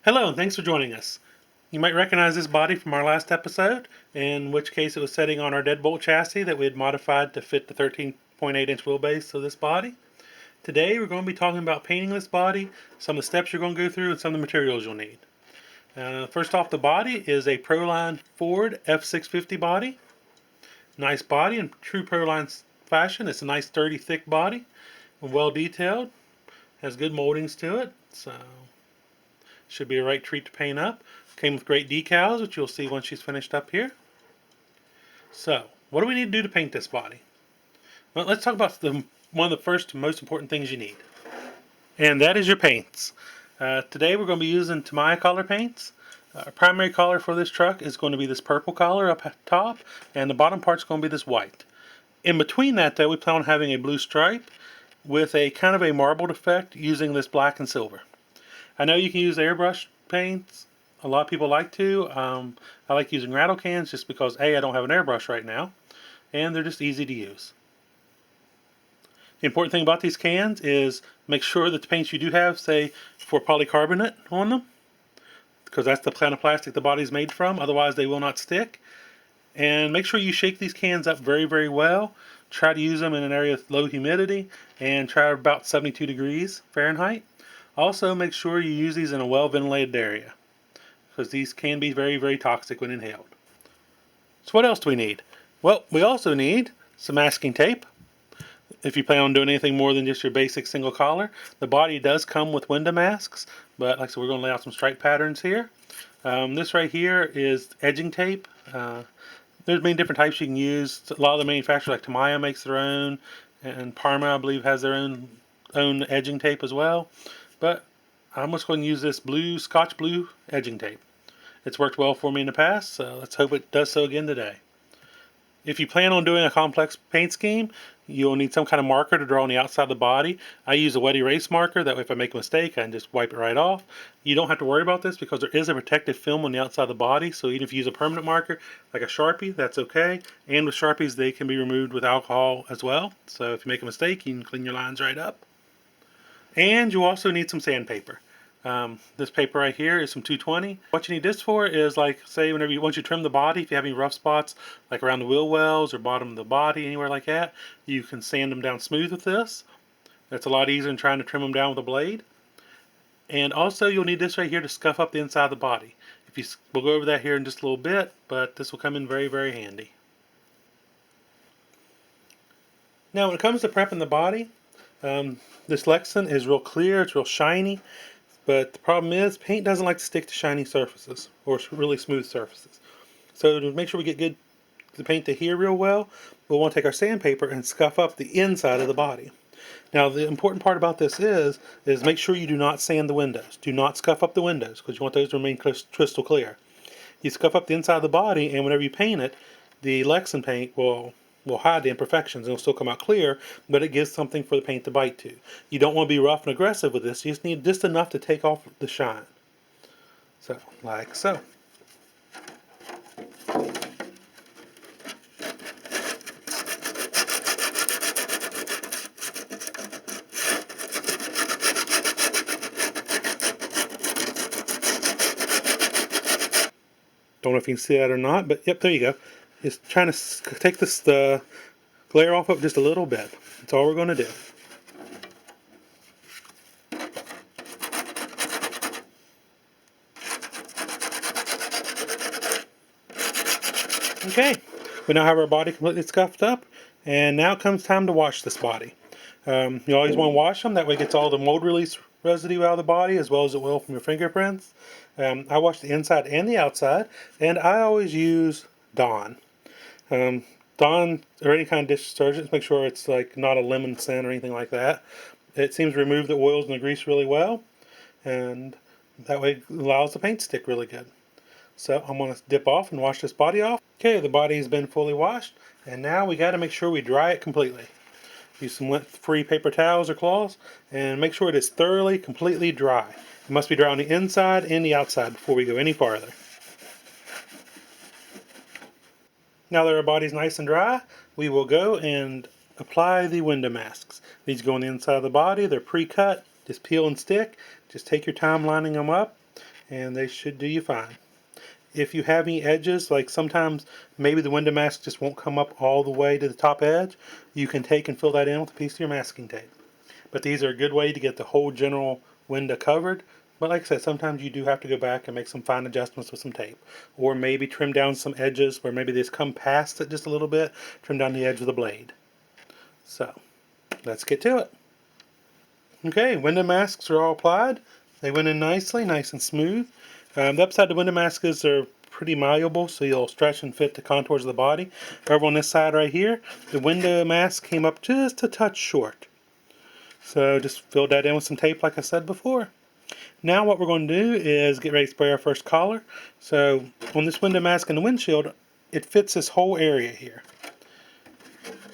Hello, and thanks for joining us. You might recognize this body from our last episode, in which case it was setting on our deadbolt chassis that we had modified to fit the 13.8-inch wheelbase of this body. Today we're going to be talking about painting this body, some of the steps you're going to go through, and some of the materials you'll need. First off, the body is a Proline Ford F-650 body. Nice body in true Proline fashion. It's a nice, sturdy, thick body, well detailed. Has good moldings to it, so should be a right treat to paint up. Came with great decals, which you'll see once she's finished up here. So, what do we need to do to paint this body? Well, let's talk about one of the first and most important things you need. And that is your paints. Today we're going to be using Tamiya color paints. Our primary color for this truck is going to be this purple color up top, and the bottom part's going to be this white. In between that, though, we plan on having a blue stripe with a kind of a marbled effect using this black and silver. I know you can use airbrush paints. A lot of people like to. I like using rattle cans just because I don't have an airbrush right now, and they're just easy to use. The important thing about these cans is make sure that the paints you do have say for polycarbonate on them, because that's the kind of plastic the body's made from. Otherwise they will not stick. And make sure you shake these cans up very, very well. Try to use them in an area with low humidity and try about 72 degrees Fahrenheit. Also make sure you use these in a well ventilated area, because these can be very, very toxic when inhaled. So what else do we need? Well, we also need some masking tape. If you plan on doing anything more than just your basic single collar. The body does come with window masks, but like I said, we're going to lay out some stripe patterns here. This right here is edging tape. There's many different types you can use. A lot of the manufacturers, like Tamiya, makes their own, and Parma, I believe, has their own edging tape as well. But I'm just going to use this Scotch blue edging tape. It's worked well for me in the past, so let's hope it does so again today. If you plan on doing a complex paint scheme, you'll need some kind of marker to draw on the outside of the body. I use a wet erase marker. That way if I make a mistake, I can just wipe it right off. You don't have to worry about this because there is a protective film on the outside of the body, so even if you use a permanent marker, like a Sharpie, that's okay. And with Sharpies, they can be removed with alcohol as well. So if you make a mistake, you can clean your lines right up. And you also need some sandpaper. This paper right here is from 220. What you need this for is, like, say once you trim the body, if you have any rough spots like around the wheel wells or bottom of the body, anywhere like that, you can sand them down smooth with this. That's a lot easier than trying to trim them down with a blade. And also you'll need this right here to scuff up the inside of the body. We'll go over that here in just a little bit, but this will come in very, very handy. Now when it comes to prepping the body, this lexan is real clear, it's real shiny. But the problem is, paint doesn't like to stick to shiny surfaces or really smooth surfaces. So to make sure we get the paint to adhere real well, we'll want to take our sandpaper and scuff up the inside of the body. Now the important part about this is make sure you do not sand the windows. Do not scuff up the windows, because you want those to remain crystal clear. You scuff up the inside of the body, and whenever you paint it, the lexan paint will hide the imperfections. It'll still come out clear, but it gives something for the paint to bite to. You don't want to be rough and aggressive with this. You just need just enough to take off the shine. So, like so. Don't know if you can see that or not, but yep, there you go. Just trying to take the glare off of it just a little bit. That's all we're going to do. Okay, we now have our body completely scuffed up, and now comes time to wash this body. You always want to wash them, that way it gets all the mold release residue out of the body as well as it will from your fingerprints. I wash the inside and the outside, and I always use Dawn. Dawn or any kind of dish detergent, make sure it's like not a lemon scent or anything like that. It seems to remove the oils and the grease really well, and that way it allows the paint to stick really good. So I'm going to dip off and wash this body off. Okay, the body has been fully washed, and now we got to make sure we dry it completely. Use some lint-free paper towels or cloths, and make sure it is thoroughly, completely dry. It must be dry on the inside and the outside before we go any farther. Now that our body's nice and dry, we will go and apply the window masks. These go on the inside of the body. They're pre-cut. Just peel and stick. Just take your time lining them up. and they should do you fine. If you have any edges, like sometimes maybe the window mask just won't come up all the way to the top edge, you can take and fill that in with a piece of your masking tape. But these are a good way to get the whole general window covered. But like I said, sometimes you do have to go back and make some fine adjustments with some tape. Or maybe trim down some edges where maybe they just come past it just a little bit, trim down the edge with a blade. So, let's get to it. Okay, window masks are all applied. They went in nicely, nice and smooth. The upside of the window mask is they're pretty malleable, so you'll stretch and fit the contours of the body. Over on this side right here, the window mask came up just a touch short. So just fill that in with some tape like I said before. Now what we're going to do is get ready to spray our first collar. So on this window mask and the windshield, it fits this whole area here.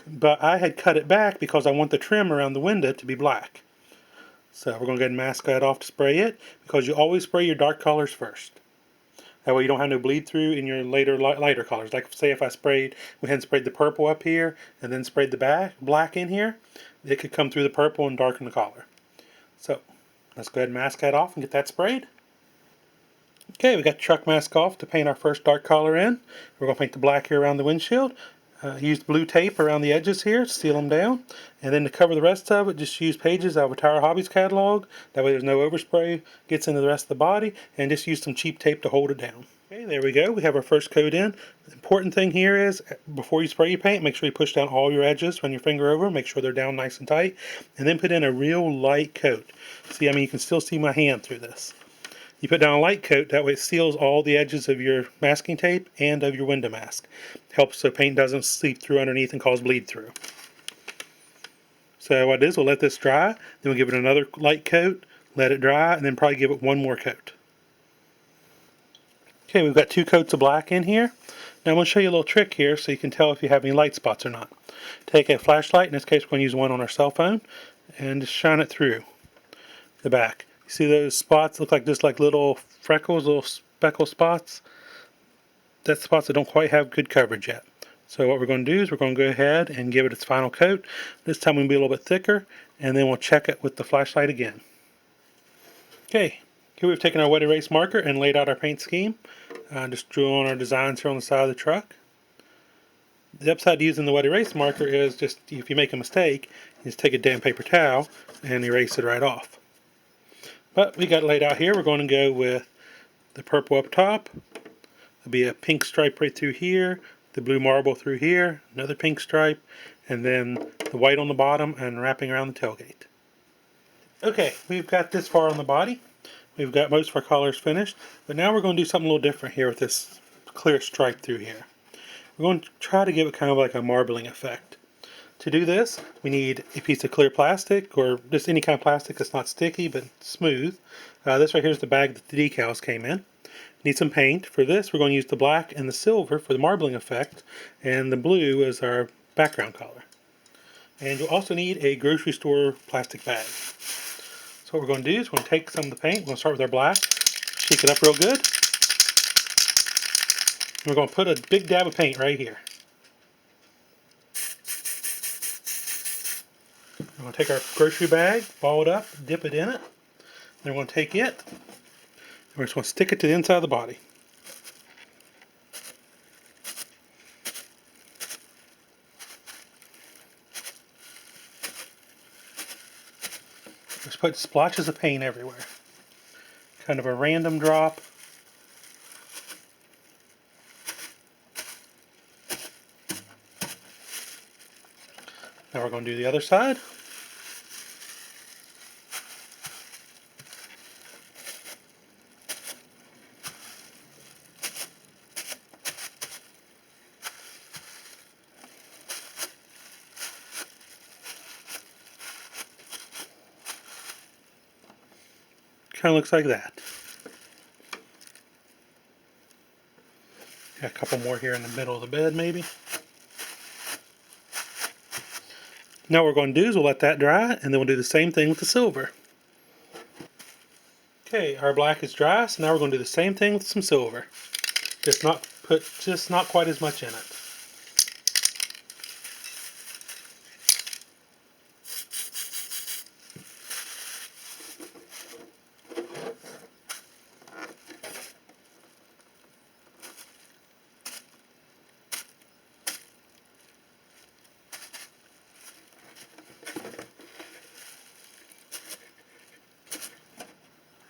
But I had cut it back because I want the trim around the window to be black. So we're going to go ahead and mask that off to spray it, because you always spray your dark colors first. That way you don't have no bleed through in your lighter colors. Like say if I went ahead and sprayed the purple up here and then sprayed the black in here, it could come through the purple and darken the collar. So let's go ahead and mask that off and get that sprayed. Okay, we got the truck mask off to paint our first dark color in. We're going to paint the black here around the windshield. Use blue tape around the edges here to seal them down. And then to cover the rest of it, just use pages out of a Tower Hobbies catalog. That way there's no overspray, gets into the rest of the body. And just use some cheap tape to hold it down. Okay, there we go. We have our first coat in. The important thing here is, before you spray your paint, make sure you push down all your edges, run your finger over, make sure they're down nice and tight. And then put in a real light coat. See, I mean, you can still see my hand through this. You put down a light coat, that way it seals all the edges of your masking tape and of your window mask. Helps so paint doesn't seep through underneath and cause bleed through. So what it is, we'll let this dry, then we'll give it another light coat, let it dry, and then probably give it one more coat. Okay, we've got 2 coats of black in here. Now I'm going to show you a little trick here so you can tell if you have any light spots or not. Take a flashlight, in this case we're going to use one on our cell phone, and just shine it through the back. See those spots look like just like little freckles, little speckle spots? That's spots that don't quite have good coverage yet. So what we're going to do is we're going to go ahead and give it its final coat. This time we'll be a little bit thicker, and then we'll check it with the flashlight again. Okay, here we've taken our wet erase marker and laid out our paint scheme. Just drew on our designs here on the side of the truck. The upside to using the wet erase marker is just, if you make a mistake, you just take a damp paper towel and erase it right off. But we got it laid out here. We're going to go with the purple up top. There'll be a pink stripe right through here, the blue marble through here, another pink stripe, and then the white on the bottom and wrapping around the tailgate. Okay, we've got this far on the body. We've got most of our colors finished, but now we're going to do something a little different here with this clear stripe through here. We're going to try to give it kind of like a marbling effect. To do this, we need a piece of clear plastic, or just any kind of plastic that's not sticky but smooth. This right here is the bag that the decals came in. Need some paint. For this, we're going to use the black and the silver for the marbling effect, and the blue is our background color. And you'll also need a grocery store plastic bag. So what we're going to do is we're going to take some of the paint. We're going to start with our black, shake it up real good. And we're going to put a big dab of paint right here. We're going to take our grocery bag, ball it up, dip it in it. Then we're going to take it, and we're just going to stick it to the inside of the body. Just put splotches of paint everywhere. Kind of a random drop. Now we're going to do the other side. Kind of looks like that. Got a couple more here in the middle of the bed maybe. Now what we're going to do is we'll let that dry, and then we'll do the same thing with the silver. Okay, our black is dry, so now we're going to do the same thing with some silver. Just not quite as much in it.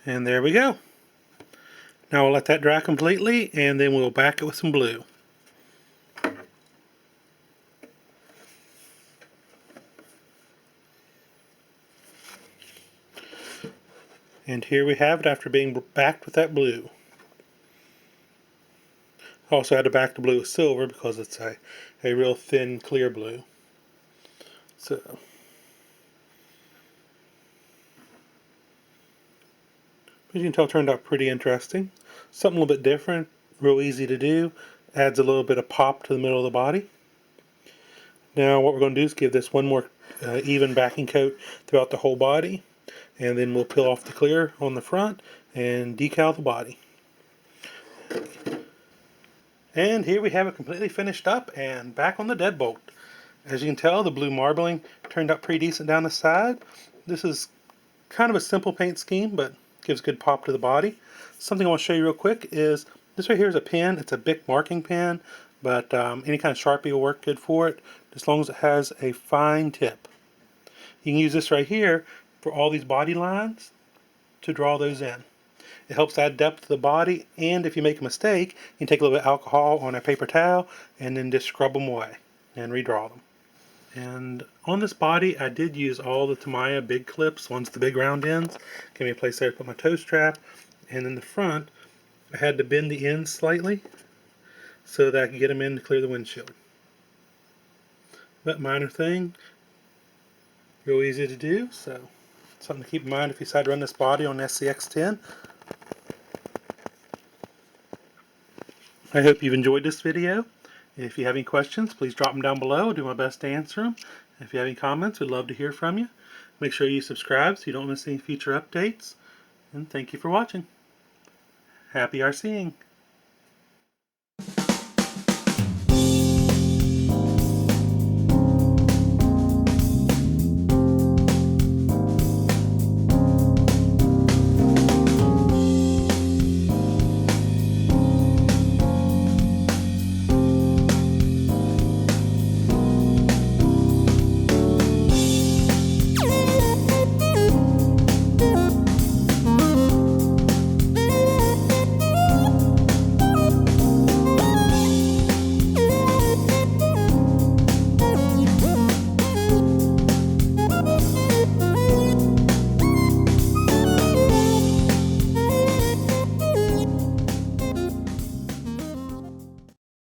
And there we go. Now we'll let that dry completely, and then we'll back it with some blue. And here we have it after being backed with that blue. Also had to back the blue with silver because it's a real thin, clear blue. So, as you can tell, it turned out pretty interesting. Something a little bit different, real easy to do. Adds a little bit of pop to the middle of the body. Now what we're going to do is give this one more even backing coat throughout the whole body. And then we'll peel off the clear on the front and decal the body. And here we have it completely finished up and back on the deadbolt. As you can tell, the blue marbling turned out pretty decent down the side. This is kind of a simple paint scheme, but gives good pop to the body. Something I want to show you real quick is this right here is a pen. It's a Bic marking pen, but any kind of Sharpie will work good for it, as long as it has a fine tip. You can use this right here for all these body lines to draw those in. It helps add depth to the body, and if you make a mistake, you can take a little bit of alcohol on a paper towel and then just scrub them away and redraw them. And on this body, I did use all the Tamiya big clips, ones with the big round ends. Give me a place there to put my toe strap. And in the front, I had to bend the ends slightly so that I could get them in to clear the windshield. But minor thing, real easy to do, so something to keep in mind if you decide to run this body on SCX10. I hope you've enjoyed this video. If you have any questions, please drop them down below. I'll do my best to answer them. If you have any comments, we'd love to hear from you. Make sure you subscribe so you don't miss any future updates. And thank you for watching. Happy RCing!